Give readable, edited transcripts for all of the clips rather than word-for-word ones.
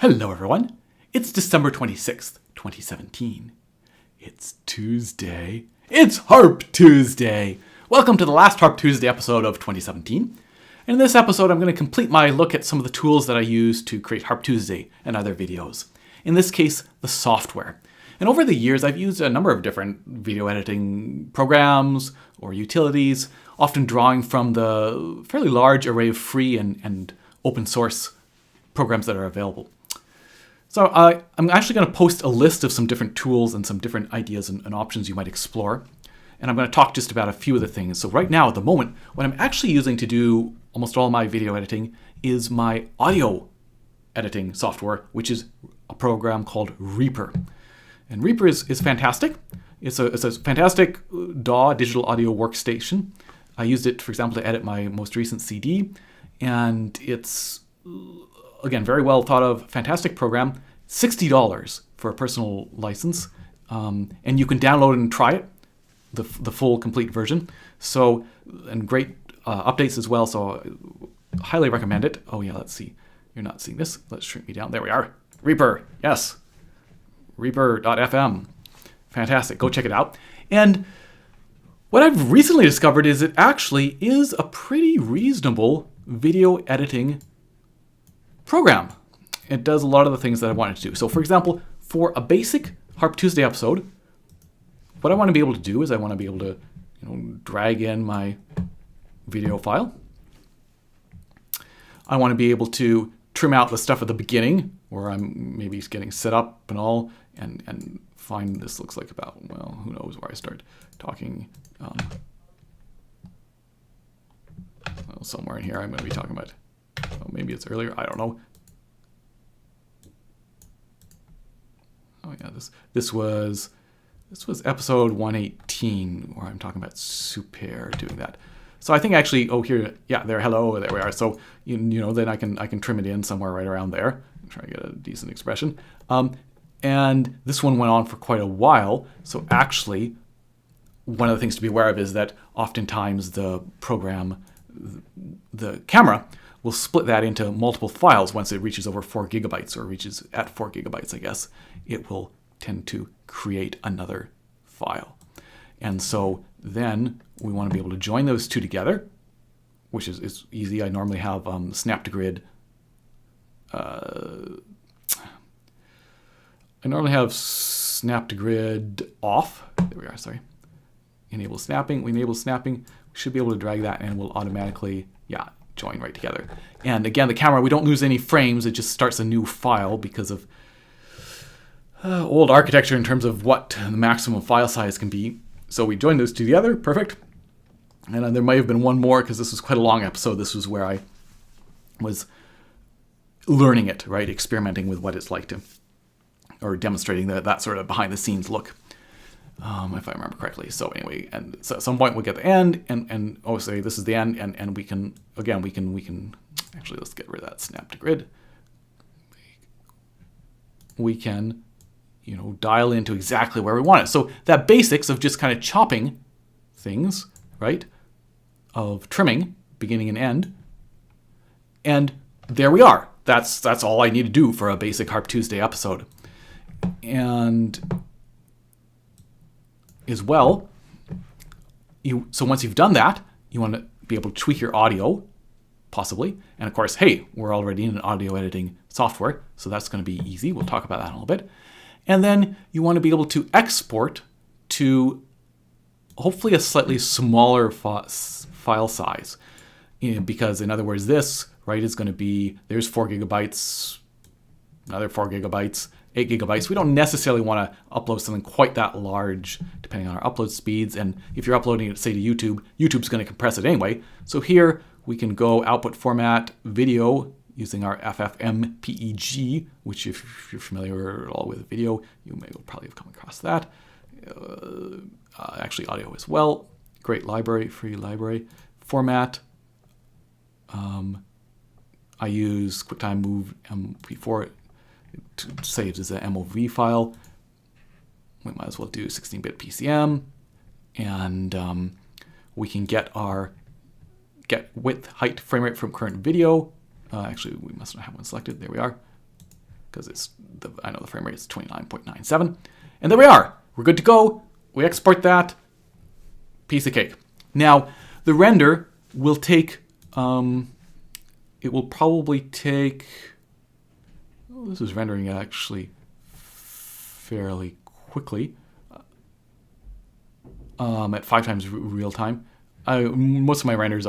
Hello everyone, it's December 26th, 2017. It's Tuesday. It's Harp Tuesday! Welcome to the last Harp Tuesday episode of 2017. And in this episode, I'm going to complete my look at some of the tools that I use to create Harp Tuesday and other videos. In this case, the software. And over the years, I've used a number of different video editing programs or utilities, often drawing from the fairly large array of free and open source programs that are available. So I'm actually going to post a list of some different tools and some different ideas and options you might explore. And I'm going to talk just about a few of the things. So right now, at the moment, what I'm actually using to do almost all my video editing is my audio editing software, which is a program called Reaper. And Reaper is fantastic. It's a fantastic DAW, digital audio workstation. I used it, for example, to edit my most recent CD. And it's, again, very well thought of, fantastic program, $60 for a personal license. And you can download and try it, the full complete version. So, and great updates as well. So I highly recommend it. Oh yeah, let's see. You're not seeing this. Let's shrink me down. There we are. Reaper, yes. Reaper.fm. Fantastic. Go check it out. And what I've recently discovered is it actually is a pretty reasonable video editing program. It does a lot of the things that I wanted to do. So for example, for a basic Harp Tuesday episode, what I want to be able to do is I want to be able to drag in my video file. I want to be able to trim out the stuff at the beginning where I'm maybe getting set up and all, and find this looks like about, well, who knows where I start talking. Well, somewhere in here I'm going to be talking about, oh, maybe it's earlier, I don't know. Oh yeah, this was episode 118 where I'm talking about Super doing that. So I think actually, oh here, yeah, there, hello, there we are. So you know, then I can trim it in somewhere right around there. I'm trying to get a decent expression. And this one went on for quite a while. So actually, one of the things to be aware of is that oftentimes the program, the camera, will split that into multiple files once it reaches over 4 gigabytes or reaches at 4 gigabytes, I guess. It will tend to create another file. And so then we want to be able to join those two together, which is easy. I normally have Snap to Grid. I normally have Snap to Grid off. There we are, sorry. Enable snapping. We enable snapping. We should be able to drag that and we'll automatically, yeah, join right together. And again, the camera, we don't lose any frames. It just starts a new file because of old architecture in terms of what the maximum file size can be. So we joined those two together. Perfect. And there might have been one more because this was quite a long episode. This was where I was learning it, right? Experimenting with what it's like to, or demonstrating that sort of behind the scenes look, if I remember correctly. So anyway, and so at some point we'll get the end and oh, say this is the end, and we can, again, we can actually, let's get rid of that Snap to Grid. We can, dial into exactly where we want it. So that basics of just kind of chopping things, right? Of trimming, beginning and end. And there we are. That's all I need to do for a basic Harp Tuesday episode. And as well, so once you've done that, you want to be able to tweak your audio, possibly. And of course, hey, we're already in an audio editing software, so that's going to be easy. We'll talk about that in a little bit. And then you want to be able to export to hopefully a slightly smaller file size. Because in other words, this, right, is going to be, there's 4 gigabytes, another 4 gigabytes, 8 gigabytes. We don't necessarily want to upload something quite that large depending on our upload speeds. And if you're uploading it, say, to YouTube, YouTube's going to compress it anyway. So here we can go output format video using our FFmpeg, which if you're familiar at all with video, you may probably have come across that. Actually audio as well. Great library, free library. Format. I use QuickTime Move MP4. It saves as an MOV file. We might as well do 16-bit PCM. And we can get width, height, frame rate from current video. Actually, we must not have one selected. There we are. because I know the frame rate is 29.97. And there we are. We're good to go. We export that. Piece of cake. Now, the render will take, it will probably take, this is rendering actually fairly quickly at 5 times real time. Most of my renders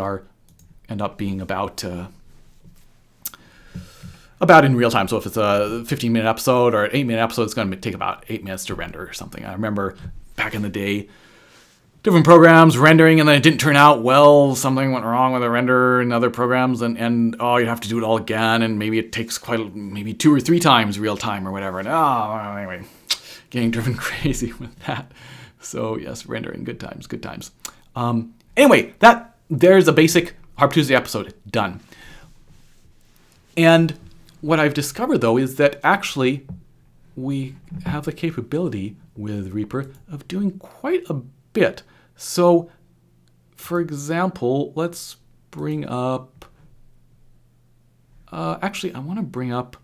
end up being about in real time. So if it's a 15-minute episode or an 8-minute episode, it's going to take about 8 minutes to render or something. I remember back in the day, different programs rendering, and then it didn't turn out well. Something went wrong with the render in other programs, and you have to do it all again, and maybe it takes maybe 2 or 3 times real time or whatever. And anyway, getting driven crazy with that. So yes, rendering, good times, good times. Anyway, there's a basic Harp Tuesday episode done. And what I've discovered, though, is that actually we have the capability with Reaper of doing quite a bit. So, for example, let's bring up... actually, I want to bring up...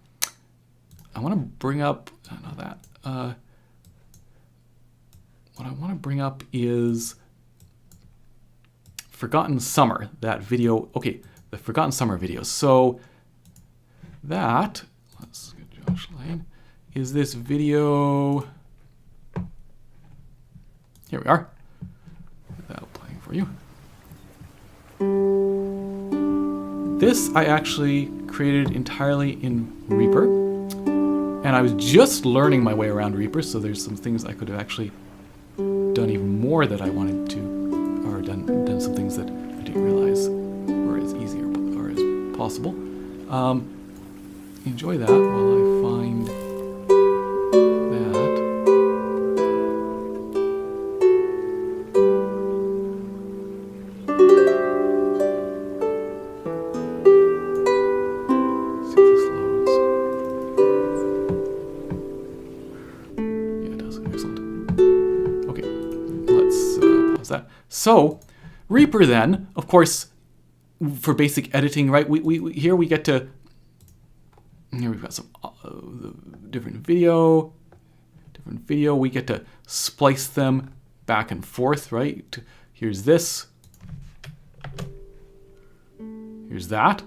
I don't know that. What I want to bring up is Forgotten Summer, that video. Okay, the Forgotten Summer video. So that, let's get Josh Layne, is this video. Here we are. Without playing for you. This I actually created entirely in Reaper. And I was just learning my way around Reaper, so there's some things I could have actually done even more that I wanted to, or done some things that I didn't realize were as easy or as possible. Enjoy that while I find that. See if this loads. Yeah, it does. Excellent. Okay, let's pause that. So, Reaper then, of course, for basic editing, right? We here we get to. Here we've got some different video. We get to splice them back and forth, right? Here's this. Here's that.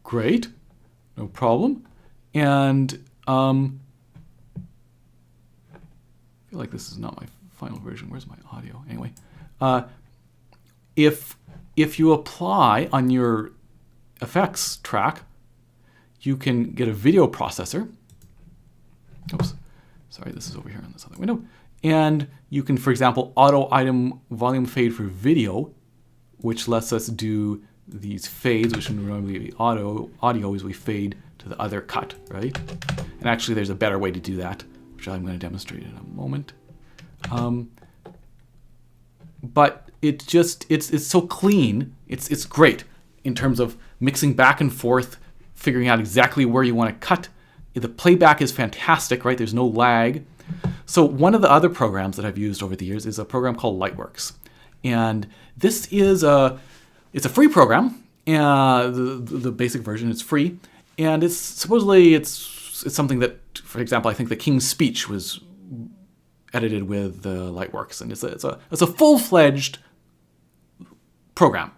Great, no problem. And I feel like this is not my final version. Where's my audio? Anyway, if you apply on your effects track, you can get a video processor. Oops, sorry, this is over here on this other window. And you can, for example, auto item volume fade for video, which lets us do these fades, which would normally be audio as we fade to the other cut, right? And actually there's a better way to do that, which I'm going to demonstrate in a moment. But it's so clean. It's great in terms of mixing back and forth, figuring out exactly where you want to cut. The playback is fantastic, right? There's no lag. So one of the other programs that I've used over the years is a program called Lightworks. And this is it's a free program. The basic version is free. And it's supposedly it's something that, for example, I think the King's Speech was edited with Lightworks. And it's a full-fledged program.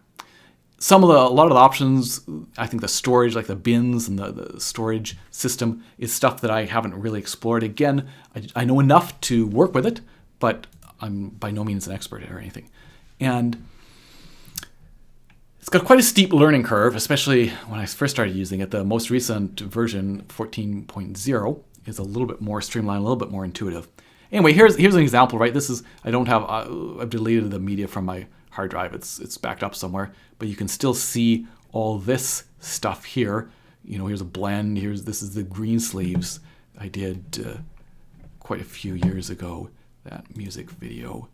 A lot of the options, I think the storage, like the bins and the storage system, is stuff that I haven't really explored. Again, I know enough to work with it, but I'm by no means an expert or anything. And it's got quite a steep learning curve, especially when I first started using it. The most recent version, 14.0, is a little bit more streamlined, a little bit more intuitive. Anyway, here's an example, right? I've deleted the media from my hard drive. It's backed up somewhere, but you can still see all this stuff here. You know, here's a blend. This is the green sleeves I did quite a few years ago. That music video.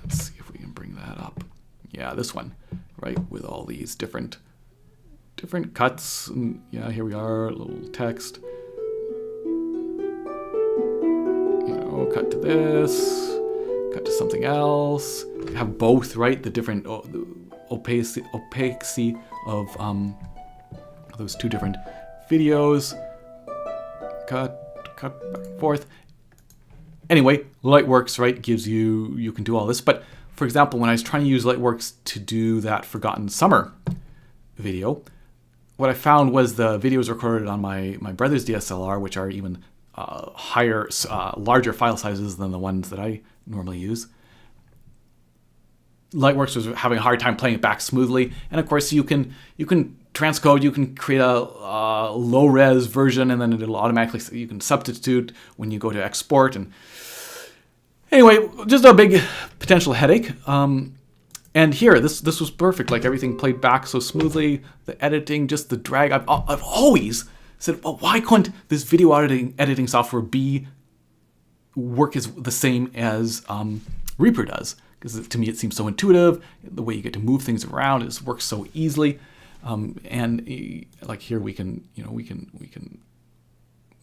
Let's see if we can bring that up. Yeah, this one, right, with all these different cuts. And yeah, here we are. A little text. Cut to this, cut to something else. You have both, right? The different opacity of those two different videos. Cut back and forth. Anyway, Lightworks, right, gives you can do all this. But for example, when I was trying to use Lightworks to do that Forgotten Summer video, what I found was the videos recorded on my brother's DSLR, which are even larger file sizes than the ones that I normally use. Lightworks was having a hard time playing it back smoothly, and of course you can transcode. You can create a low res version, and then it'll automatically, you can substitute when you go to export. And anyway, just a big potential headache. And here, this was perfect. Like, everything played back so smoothly. The editing, just the drag. I've always said, well, why couldn't this video editing software work as the same as Reaper does? Because to me it seems so intuitive. The way you get to move things around, it works so easily. And like here we can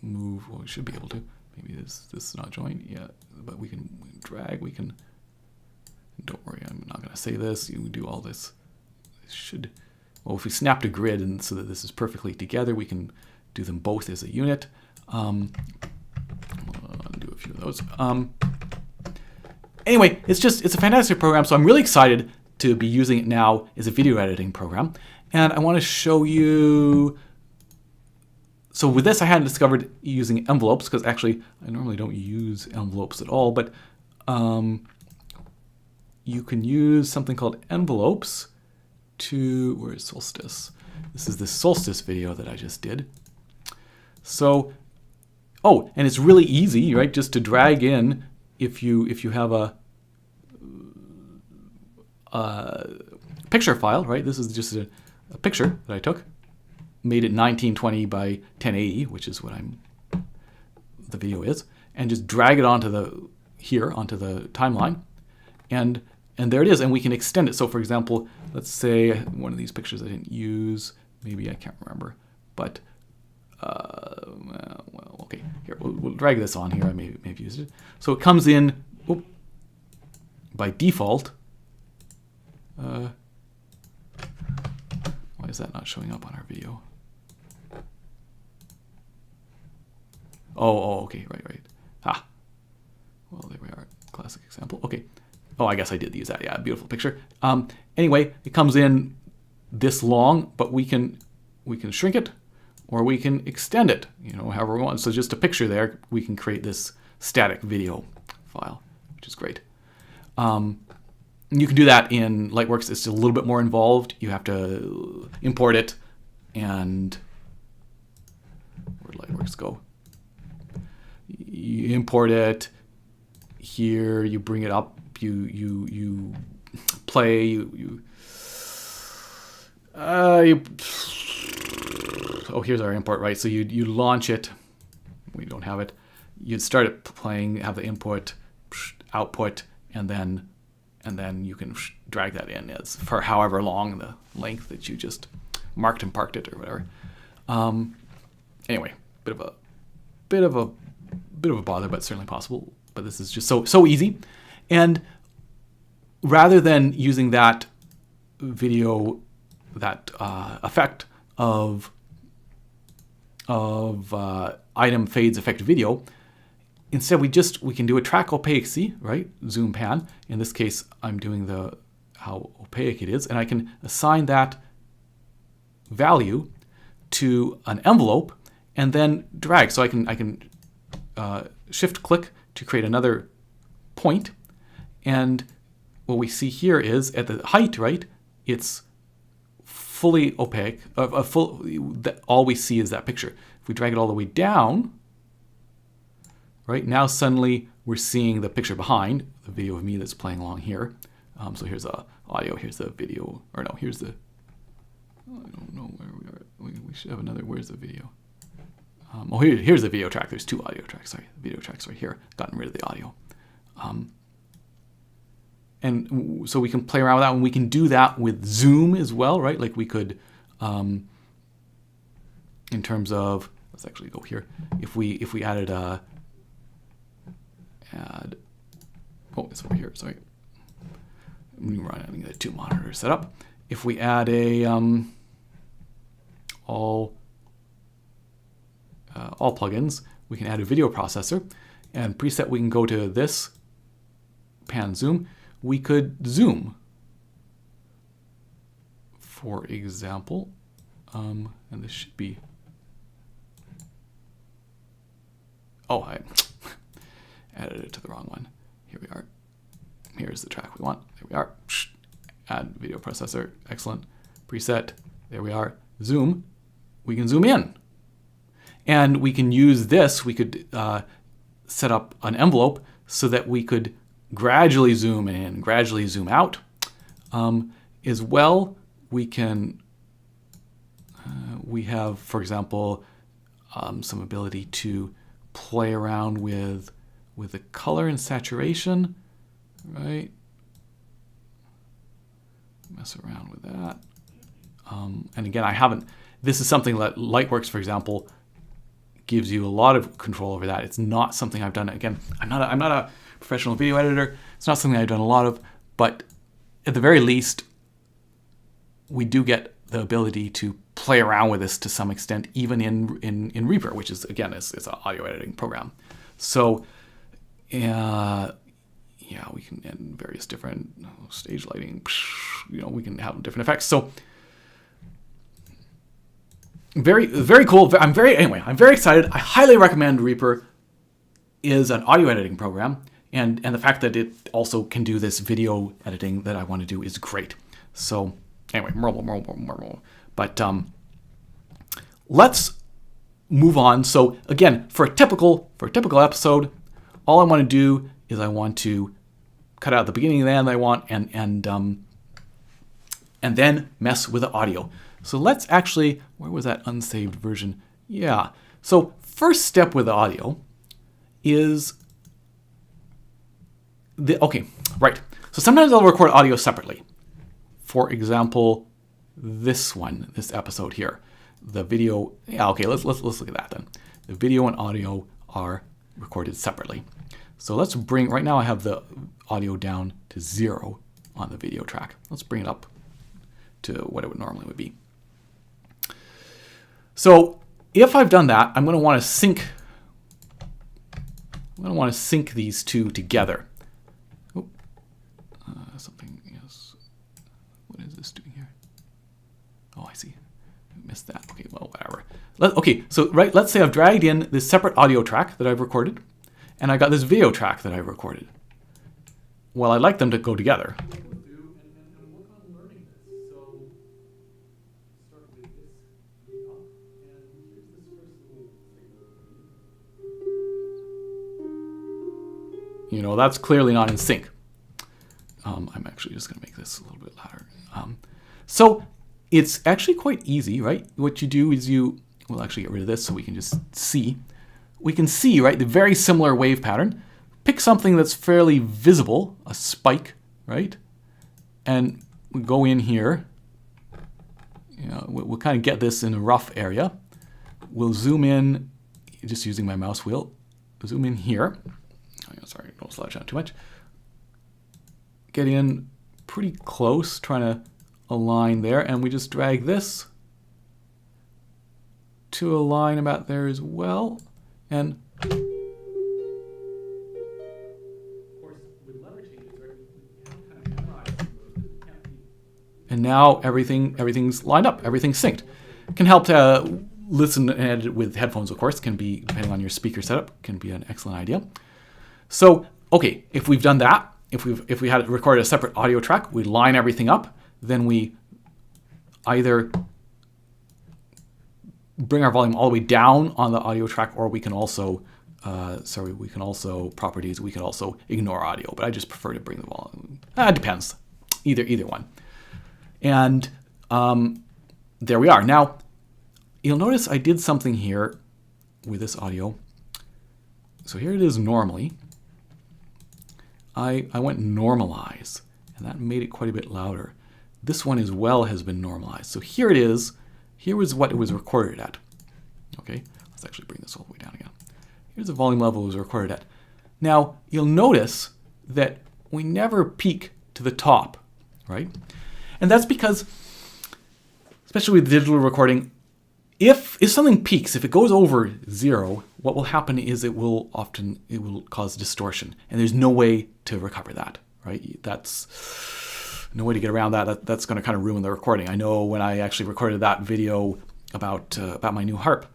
move. Well, we should be able to. Maybe this is not joined yet, but we can drag. We can. Don't worry, I'm not going to say this. You do all this. Well, if we snapped a grid and so that this is perfectly together, we can do them both as a unit. I'll do a few of those. Anyway, it's a fantastic program, so I'm really excited to be using it now as a video editing program. And I want to show you. So with this, I hadn't discovered using envelopes, because actually I normally don't use envelopes at all, but you can use something called envelopes to, where's Solstice? This is the Solstice video that I just did. So, oh, and it's really easy, right? Just to drag in if you have a picture file, right? This is just a picture that I took, made it 1920 by 1080, which is what the video is, and just drag it onto the timeline, and there it is, and we can extend it. So for example, let's say one of these pictures I didn't use, maybe I can't remember, but well, okay, here we'll drag this on here. I may have used it. So it comes in by default. Why is that not showing up on our video? Oh, okay, right. Well, there we are. Classic example. Okay. Oh, I guess I did use that. Yeah, beautiful picture. Anyway, it comes in this long, but we can shrink it, or we can extend it, however we want. So just a picture there, we can create this static video file, which is great. You can do that in Lightworks. It's a little bit more involved. You have to import it, and where'd Lightworks go? You import it here. You bring it up. You play. Oh, here's our import, right? So you launch it. We don't have it. You'd start it playing, have the input, output, and then you can drag that in as for however long the length that you just marked and parked it or whatever. Anyway, bit of a bother, but certainly possible. But this is just so easy, and rather than using that video, that effect of item fades effect video, instead we can do a track opacity, right? Zoom pan. In this case, I'm doing how opaque it is, and I can assign that value to an envelope and then drag. So I can shift click to create another point, and what we see here is at the height, right? It's fully opaque. All we see is that picture. If we drag it all the way down, right now suddenly we're seeing the picture behind the video of me that's playing along here. So here's the audio. Here's the video. Or no, here's the. I don't know where we are. We should have another. Where's the video? Here's the video track. There's two audio tracks. Sorry, video tracks right here. Gotten rid of the audio. And so we can play around with that, and we can do that with Zoom as well, right? Like we could, in terms of, let's actually go here. If we added it's over here. Sorry, I'm running the two monitors set up, if we add a all plugins, we can add a video processor, and preset we can go to this pan zoom. We could zoom, for example, and this should be, oh, I added it to the wrong one. Here we are. Here's the track we want. There we are. Add video processor. Excellent. Preset. There we are. Zoom. We can zoom in. And we can use this. We could set up an envelope so that we could gradually zoom in, gradually zoom out. As well, we can, we have, for example, some ability to play around with the color and saturation, right? Mess around with that. And again, I haven't, this is something that Lightworks, for example, gives you a lot of control over that. It's not something I've done. Again, I'm not a professional video editor. It's not something I've done a lot of, but at the very least, we do get the ability to play around with this to some extent, even in Reaper, which is, again, it's an audio editing program. So, yeah, we can add various different stage lighting, we can have different effects. So, very, very cool. I'm very excited. I highly recommend Reaper. Is an audio editing program, and the fact that it also can do this video editing that I want to do is great. So anyway, but let's move on. So again, for a typical episode, all I want to do is I want to cut out the beginning and the end I want, and then mess with the audio. So let's actually, where was that unsaved version? Yeah. So first step with the audio is right. So sometimes I'll record audio separately. For example, this episode here, the video. Yeah, okay. Let's look at that then. The video and audio are recorded separately. So let's bring, right now I have the audio down to 0 on the video track. Let's bring it up to what it would normally be. So if I've done that, I'm going to want to sync. I'm going to want to sync these two together. Oh, something else. What is this doing here? Oh, I see. I missed that. Okay, well, whatever. So let's say I've dragged in this separate audio track that I've recorded, and I got this video track that I've recorded. Well, I'd like them to go together. That's clearly not in sync. I'm actually just going to make this a little bit louder. So it's actually quite easy, right? What you do is we'll actually get rid of this so we can just see. We can see, right, the very similar wave pattern. Pick something that's fairly visible, a spike, right? And we go in here. We'll kind of get this in a rough area. We'll zoom in, just using my mouse wheel. Zoom in here. Sorry, don't slouch down too much. Get in pretty close, trying to align there, and we just drag this to a line about there as well. And of course, with letter changes, and now everything's lined up, everything's synced. It can help to listen and edit with headphones, of course. Can be, depending on your speaker setup, can be an excellent idea. So, okay, if we've done that, if we had recorded a separate audio track, we line everything up, then we either bring our volume all the way down on the audio track, or we can also, properties, we can also ignore audio, but I just prefer to bring the volume. It depends, either one. And there we are. Now, you'll notice I did something here with this audio. So here it is normally. I went normalize, and that made it quite a bit louder. This one as well has been normalized. So here it is. Here is what it was recorded at. Okay, let's actually bring this all the way down again. Here's the volume level it was recorded at. Now, you'll notice that we never peak to the top, right? And that's because, especially with digital recording, if something peaks, if it goes over 0, what will happen is it will cause distortion, and there's no way to recover that, right? That's no way to get around that. That's going to kind of ruin the recording. I know when I actually recorded that video about my new harp,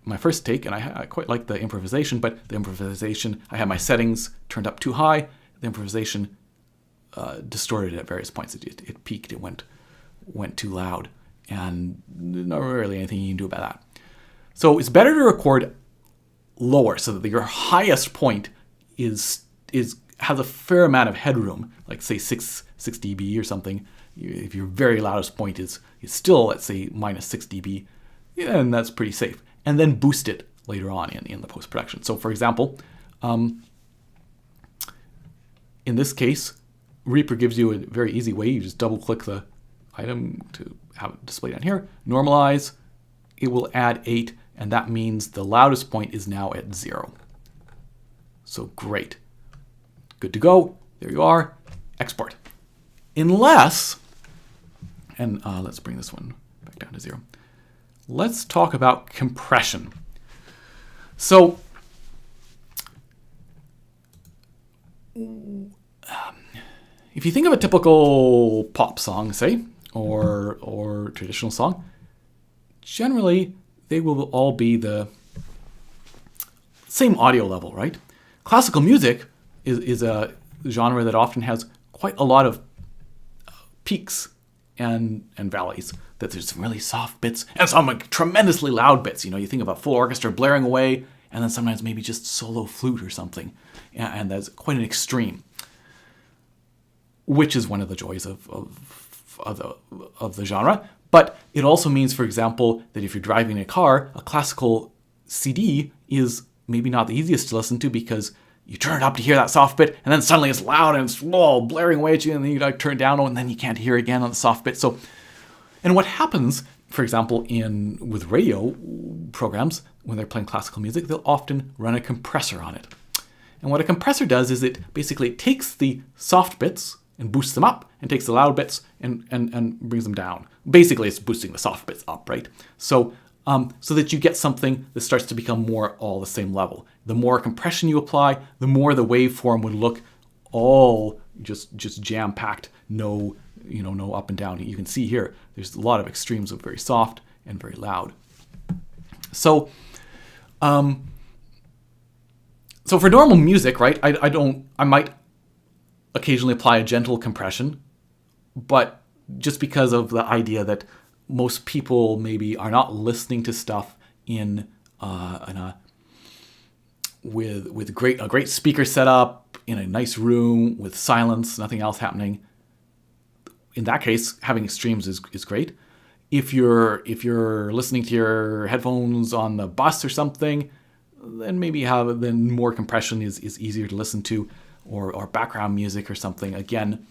my first take, and I quite liked the improvisation, but the improvisation, I had my settings turned up too high. The improvisation distorted at various points. It peaked. It went too loud. And not really anything you can do about that. So it's better to record lower so that your highest point has a fair amount of headroom, like say 6 dB or something. If your very loudest point is still, let's say, minus 6 dB, and that's pretty safe. And then boost it later on in the post-production. So for example, in this case, Reaper gives you a very easy way. You just double click the item to have it displayed on here, normalize, it will add 8, and that means the loudest point is now at 0. So great. Good to go. There you are. Export. Unless, and let's bring this one back down to 0. Let's talk about compression. So, if you think of a typical pop song, say, or traditional song, generally they will all be the same audio level, right? Classical music is a genre that often has quite a lot of peaks and valleys. That there's some really soft bits and some like tremendously loud bits. You think of a full orchestra blaring away, and then sometimes maybe just solo flute or something, and that's quite an extreme. Which is one of the joys of the genre. But it also means, for example, that if you're driving in a car, a classical CD is maybe not the easiest to listen to because you turn it up to hear that soft bit, and then suddenly it's loud and it's blaring away at you, and then you turn it down, and then you can't hear again on the soft bit. So, and what happens, for example, with radio programs, when they're playing classical music, they'll often run a compressor on it. And what a compressor does is it basically takes the soft bits and boosts them up, and takes the loud bits and brings them down. Basically, it's boosting the soft bits up, right? So that you get something that starts to become more all the same level. The more compression you apply, the more the waveform would look all just jam-packed, no up and down. You can see here, there's a lot of extremes of very soft and very loud. So, so for normal music, right, I might occasionally apply a gentle compression, but just because of the idea that most people maybe are not listening to stuff with a great speaker setup in a nice room with silence, nothing else happening. In that case, having extremes is great. If you're listening to your headphones on the bus or something, then then more compression is easier to listen to. Or background music or something. Again,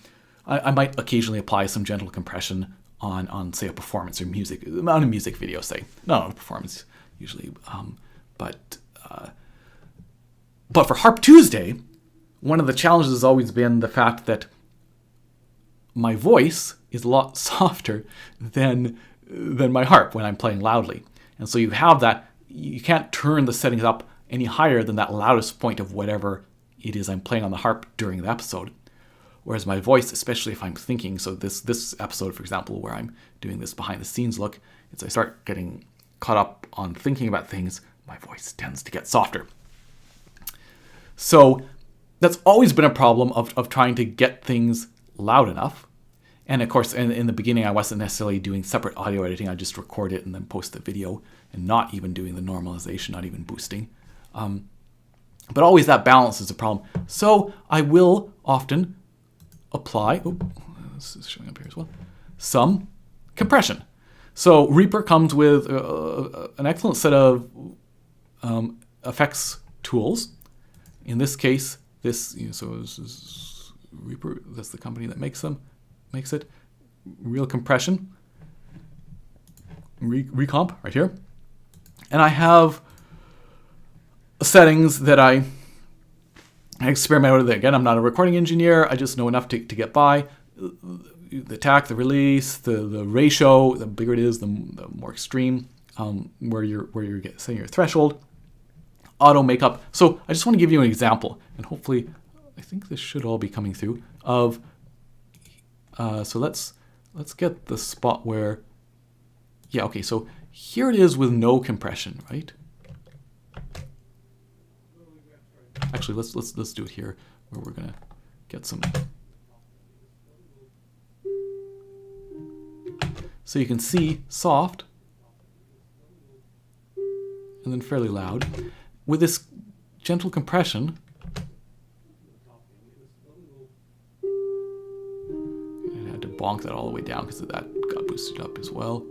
I might occasionally apply some gentle compression on say a performance or music, on a music video, say. Not on a performance usually. But for Harp Tuesday, one of the challenges has always been the fact that my voice is a lot softer than my harp when I'm playing loudly. And so you have that, you can't turn the settings up any higher than that loudest point of whatever it is I'm playing on the harp during the episode. Whereas my voice, especially if I'm thinking, so this episode, for example, where I'm doing this behind the scenes look, as I start getting caught up on thinking about things, my voice tends to get softer. So that's always been a problem of trying to get things loud enough. And of course, in the beginning, I wasn't necessarily doing separate audio editing. I just record it and then post the video and not even doing the normalization, not even boosting. But always that balance is a problem. So I will often apply, this is showing up here as well, some compression. So Reaper comes with an excellent set of effects tools. In this case, this is Reaper, that's the company that makes it. Real compression, recomp right here. And I have settings that I experiment with. Again, I'm not a recording engineer. I just know enough to get by. the attack, the release, the ratio, the bigger it is, the more extreme, where you're setting your threshold, auto makeup. So I just want to give you an example, and hopefully, I think this should all be coming through, of, so let's get the spot where, yeah, okay, so here it is with no compression, right? Actually, let's do it here, where we're gonna get some. So you can see soft, and then fairly loud. With this gentle compression, I had to bonk that all the way down because that got boosted up as well.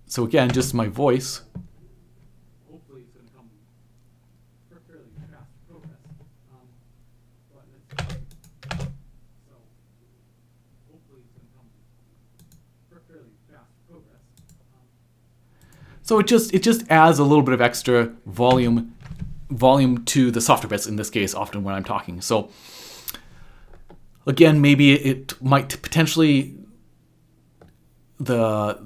So again, just my voice. Hopefully it's going to come for fairly fast progress. So hopefully it's going to come for fairly fast progress. So it just adds a little bit of extra volume to the softer bits, in this case, often when I'm talking. So again, maybe it might potentially, the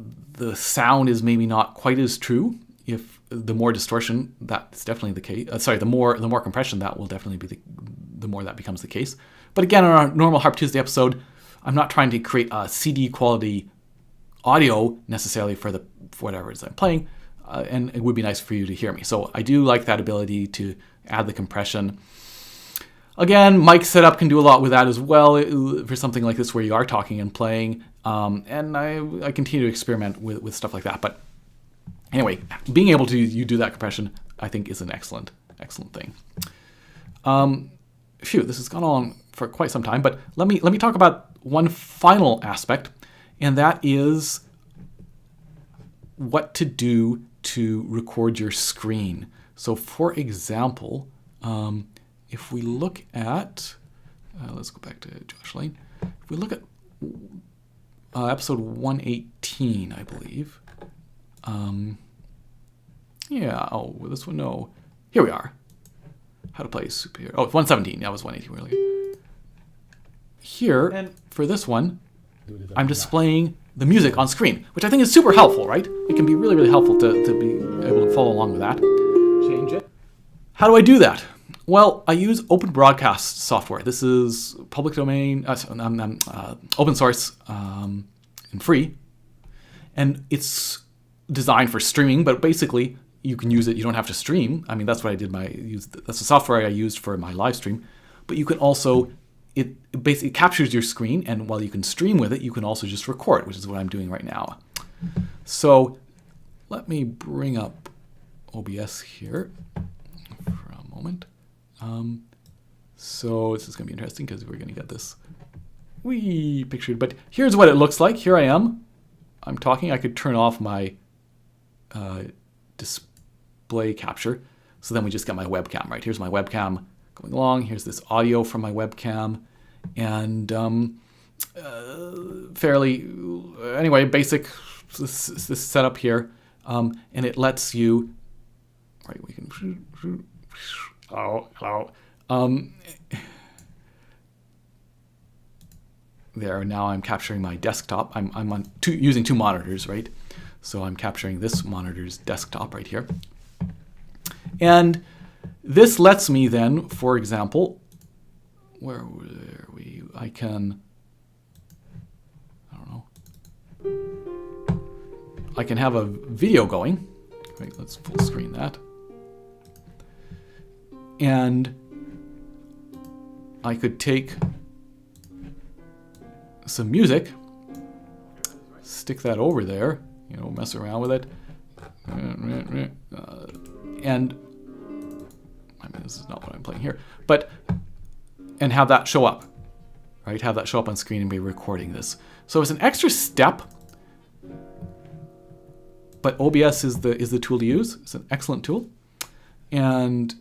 sound is maybe not quite as true. If the more distortion, that's definitely the case. The more compression, that will definitely be the more that becomes the case. But again, on our normal Harp Tuesday episode, I'm not trying to create a CD quality audio necessarily for whatever it is I'm playing, and it would be nice for you to hear me. So I do like that ability to add the compression. Again, mic setup can do a lot with that as well for something like this where you are talking and playing. And I continue to experiment with stuff like that. But anyway, being able to do that compression, I think, is an excellent thing. This has gone on for quite some time, but let me talk about one final aspect, and that is what to do to record your screen. So for example, if we look at, let's go back to Josh Layne. If we look at episode 118, I believe. This one, no. Here we are. How to play superhero. Oh, 117. That was 118 earlier. Here, and for this one, I'm displaying the music on screen, which I think is super helpful, right? It can be really, really helpful to be able to follow along with that. Change it. How do I do that? Well, I use open broadcast software. This is public domain, open source, and free. And it's designed for streaming, but basically you can use it. You don't have to stream. I mean, that's what I did. That's the software I used for my live stream. But you can also, it basically captures your screen, and while you can stream with it, you can also just record, which is what I'm doing right now. So let me bring up OBS here for a moment. So this is going to be interesting because we're going to get this pictured. But here's what it looks like. Here I am. I'm talking. I could turn off my display capture. So then we just got my webcam, right? Here's my webcam going along. Here's this audio from my webcam. And anyway, basic this setup here. And it lets you, right, we can, hello. There, now I'm capturing my desktop. I'm using two monitors, right? So I'm capturing this monitor's desktop right here. And this lets me then, for example, where were we? I can have a video going. Right, let's full screen that. And I could take some music, stick that over there, mess around with it, and I mean, this is not what I'm playing here, and have that show up, right? Have that show up on screen and be recording this. So it's an extra step, but OBS is the tool to use. It's an excellent tool, and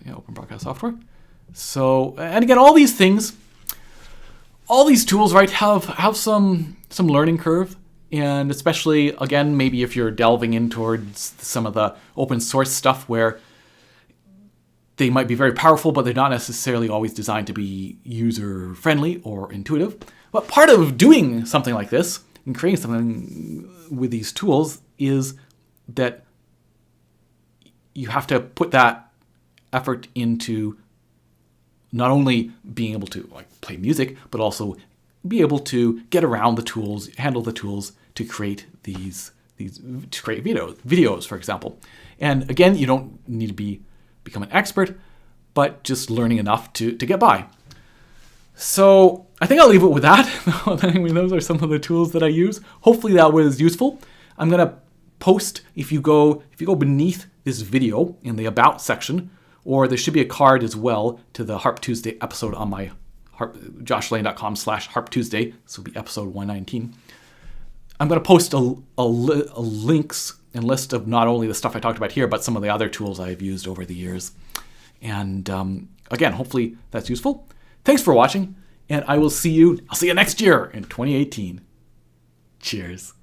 open broadcast software. So, and again, all these things, all these tools, right, have some learning curve, and especially, again, maybe if you're delving in towards some of the open source stuff where They might be very powerful, but they're not necessarily always designed to be user-friendly or intuitive. But part of doing something like this and creating something with these tools is that you have to put that effort into not only being able to play music, but also be able to get around the tools, handle the tools to create to create videos, for example. And again, you don't need to become an expert, but just learning enough to get by. So I think I'll leave it with that. I mean, those are some of the tools that I use. Hopefully that was useful. I'm gonna post, if you go beneath this video in the About section, or there should be a card as well to the Harp Tuesday episode on my joshlayne.com/Harp Tuesday. This will be episode 119. I'm going to post a links and list of not only the stuff I talked about here, but some of the other tools I've used over the years. And again, hopefully that's useful. Thanks for watching, and I'll see you next year in 2018. Cheers.